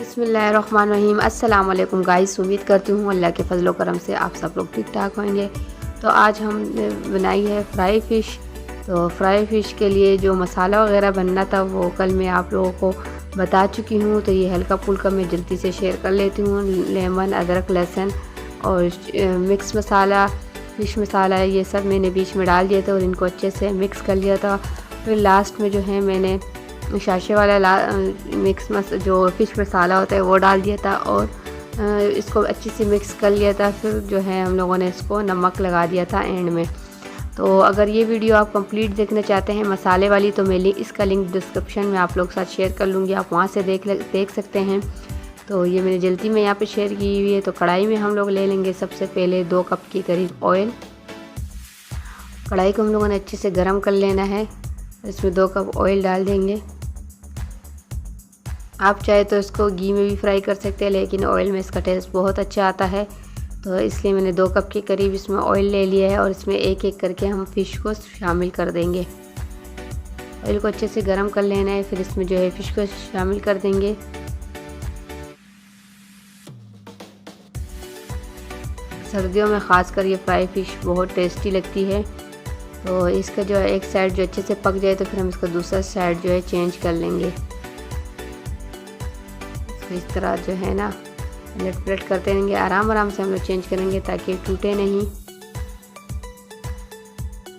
बिस्मिल्लाहिर्रहमानिर्रहीम। अस्सलाम वालेकुम गाइस, उम्मीद करती हूँ अल्लाह के फजल व करम से आप सब लोग ठीक ठाक होंगे। तो आज हमने बनाई है फ्राई फ़िश। तो फ्राई फ़िश के लिए जो मसाला वगैरह बनना था वो कल मैं आप लोगों को बता चुकी हूँ। तो ये हल्का फुल्का मैं जल्दी से शेयर कर लेती हूँ। लेमन, अदरक, लहसुन और मिक्स मसाला, फ़िश मसाला, ये सब मैंने बीच में डाल दिया था और इनको अच्छे से मिक्स कर लिया था। फिर लास्ट में जो है मैंने शाशे वाला जो फ़िश मसाला होता है वो डाल दिया था और इसको अच्छे से मिक्स कर लिया था। फिर जो है हम लोगों ने इसको नमक लगा दिया था एंड में। तो अगर ये वीडियो आप कंप्लीट देखना चाहते हैं मसाले वाली तो मैं इसका लिंक डिस्क्रिप्शन में आप लोग के साथ शेयर कर लूँगी, आप वहाँ से देख सकते हैं। तो ये मैंने जल्दी में यहाँ पे शेयर की हुई है। तो कढ़ाई में हम लोग ले लेंगे सबसे पहले 2 कप के करीब ऑयल। कढ़ाई को हम लोगों ने अच्छे से गर्म कर लेना है। इसमें 2 कप ऑयल डाल देंगे। आप चाहे तो इसको घी में भी फ्राई कर सकते हैं, लेकिन ऑयल में इसका टेस्ट बहुत अच्छा आता है। तो इसलिए मैंने 2 कप के करीब इसमें ऑयल ले लिया है और इसमें एक एक करके हम फ़िश को शामिल कर देंगे। ऑयल को अच्छे से गर्म कर लेना है, फिर इसमें जो है फ़िश को शामिल कर देंगे। सर्दियों में ख़ासकर ये फ्राई फ़िश बहुत टेस्टी लगती है। तो इसका जो है एक साइड जो अच्छे से पक जाए तो फिर हम इसका दूसरा साइड जो है चेंज कर लेंगे। तो इस तरह जो है ना पलट पलट करते रहेंगे, आराम आराम से हम लोग चेंज करेंगे ताकि टूटे नहीं।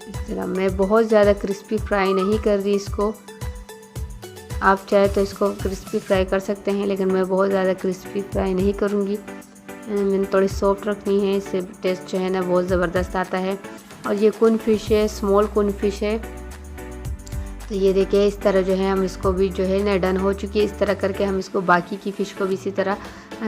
इस तरह मैं बहुत ज़्यादा क्रिस्पी फ्राई नहीं कर रही इसको। आप चाहे तो इसको क्रिस्पी फ्राई कर सकते हैं, लेकिन मैं बहुत ज़्यादा क्रिस्पी फ्राई नहीं करूँगी। मैंने थोड़ी सॉफ्ट रखनी है, इससे टेस्ट जो है ना बहुत ज़बरदस्त आता है। और ये कून फ़िश है, स्मॉल कून फ़िश है। तो ये देखिए इस तरह जो है हम इसको भी जो है ना डन हो चुकी है। इस तरह करके हम इसको बाकी की फ़िश को भी इसी तरह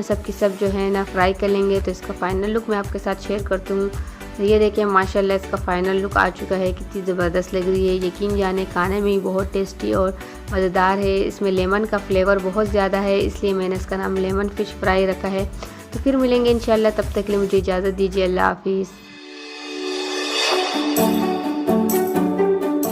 सब की सब जो है ना फ्राई कर लेंगे। तो इसका फ़ाइनल लुक मैं आपके साथ शेयर करती हूँ। तो ये देखिए माशाल्लाह इसका फ़ाइनल लुक आ चुका है। कितनी ज़बरदस्त लग रही है, यकीन जाने खाने में ही बहुत टेस्टी और मज़ेदार है। इसमें लेमन का फ्लेवर बहुत ज़्यादा है, इसलिए मैंने इसका नाम लेमन फ़िश फ्राई रखा है। तो फिर मिलेंगे इंशाल्लाह, तब तक के लिए मुझे इजाज़त दीजिए। अल्लाह हाफिज़।